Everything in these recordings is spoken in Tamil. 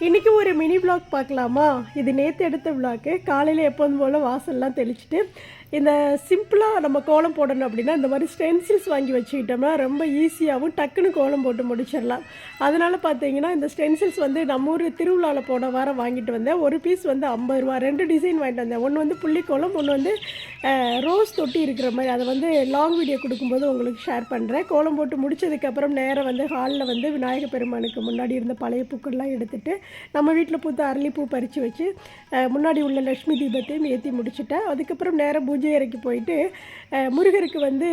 இன்றைக்கி ஒரு மினி விளாக் பார்க்கலாமா? இது நேற்று எடுத்த விளாக்கு. காலையில் எப்போதும் போல் வாசல்லாம் தெளிச்சுட்டு இந்த சிம்பிளாக நம்ம கோலம் போடணும் அப்படின்னா இந்த மாதிரி ஸ்டென்சில்ஸ் வாங்கி வச்சுக்கிட்டோம்னா ரொம்ப ஈஸியாகவும் டக்குன்னு கோலம் போட்டு முடிச்சிடலாம். அதனால் பார்த்தீங்கன்னா இந்த ஸ்டென்சில்ஸ் வந்து நம்ம ஊர் திருவிழாவில் போன வாரம் வாங்கிட்டு வந்தேன். ஒரு பீஸ் வந்து 50 ரூபா. 2 டிசைன் வாங்கிட்டு வந்தேன். ஒன்று வந்து புள்ளிக்கோலம், ஒன்று வந்து ரோஸ் தொட்டி இருக்கிற மாதிரி. அதை வந்து லாங் வீடியோ கொடுக்கும்போது உங்களுக்கு ஷேர் பண்ணுறேன். கோலம் போட்டு முடிச்சதுக்கப்புறம் நேராக வந்து ஹாலில் வந்து விநாயகர் பெருமானுக்கு முன்னாடி இருந்த பழைய பூக்கள்லாம் எடுத்துகிட்டு நம்ம வீட்டில் பூத்த அரளிப்பூ பறித்து வச்சு முன்னாடி உள்ள லக்ஷ்மி தீபத்தையும் ஏற்றி முடிச்சுட்டேன். அதுக்கப்புறம் நேராக பூஜை அறைக்கு போயிட்டு முருகருக்கு வந்து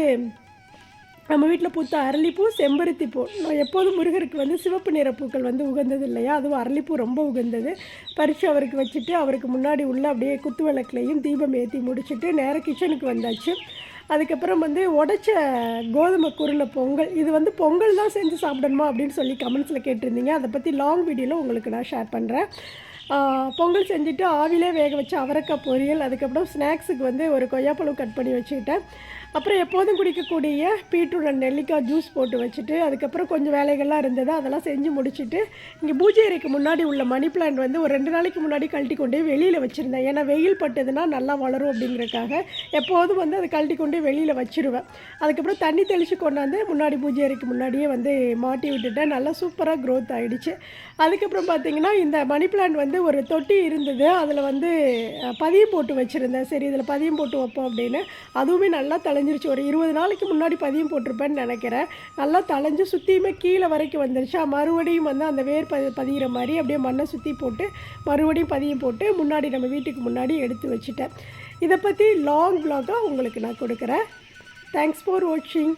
நம்ம வீட்டில் பூத்த அரளிப்பூ, செம்பருத்தி பூ. எப்போதும் முருகருக்கு வந்து சிவப்பு நிற பூக்கள் வந்து உகந்தது இல்லையா, அதுவும் அரளிப்பூ ரொம்ப உகந்தது. பறித்து அவருக்கு வச்சுட்டு அவருக்கு முன்னாடி உள்ள அப்படியே குத்து விளக்குலையும் தீபம் ஏற்றி முடிச்சுட்டு நேராக கிச்சனுக்கு வந்தாச்சு. அதுக்கப்புறம் வந்து உடைச்ச கோதுமை குருணை பொங்கல். இது வந்து பொங்கல் தான் செஞ்சு சாப்பிடணுமா அப்படின்னு சொல்லி கமெண்ட்ஸில் கேட்டிருந்தீங்க. அதை பற்றி லாங் வீடியோவில் உங்களுக்கு நான் ஷேர் பண்ணுறேன். பொங்கல் செஞ்சுட்டு ஆவிலே வேக வச்ச அவரைக்காய் பொரியல். அதுக்கப்புறம் ஸ்நாக்ஸுக்கு வந்து ஒரு கொய்யாப்பழம் கட் பண்ணி வச்சுக்கிட்டேன். அப்புறம் எப்போதும் குடிக்கக்கூடிய பீட்ரூட் அண்ட் நெல்லிக்காய் ஜூஸ் போட்டு வச்சுட்டு அதுக்கப்புறம் கொஞ்சம் வேலைகள்லாம் இருந்தது, அதெல்லாம் செஞ்சு முடிச்சுட்டு இங்கே பூஜை அறைக்கு முன்னாடி உள்ள மணி பிளான்ட் வந்து ஒரு 2 நாளைக்கு முன்னாடி கழட்டி கொண்டு வெளியில் வச்சுருந்தேன். ஏன்னா வெயில் பட்டதுன்னா நல்லா வளரும் அப்படிங்கிறதுக்காக எப்போதும் வந்து அதை கழட்டி கொண்டு வெளியில் வச்சுருவேன். அதுக்கப்புறம் தண்ணி தெளித்து கொண்டாந்து முன்னாடி பூஜை அறைக்கு முன்னாடியே வந்து மாட்டி விட்டுட்டேன். நல்லா சூப்பராக க்ரோத் ஆகிடுச்சு. அதுக்கப்புறம் பார்த்திங்கன்னா இந்த மணி பிளான்ட் வந்து ஒரு தொட்டி இருந்தது, அதில் வந்து பதியம் போட்டு வச்சுருந்தேன். சரி இதில் பதியம் போட்டு வைப்போம் அப்படின்னு. அதுவுமே நல்லா தழைஞ்சிருச்சு. ஒரு 20 நாளைக்கு முன்னாடி பதியம் போட்டிருப்பேன்னு நினைக்கிறேன். நல்லா தழைஞ்சு சுற்றியுமே கீழே வரைக்கும் வந்துருச்சு. மறுபடியும் வந்து அந்த வேர் பதிகிற மாதிரி அப்படியே மண்ணை சுற்றி போட்டு மறுபடியும் பதியம் போட்டு முன்னாடி நம்ம வீட்டுக்கு முன்னாடி எடுத்து வச்சுட்டேன். இதை பற்றி லாங் விளாகாக உங்களுக்கு நான் கொடுக்குறேன். தேங்க்ஸ் ஃபார் வாட்சிங்.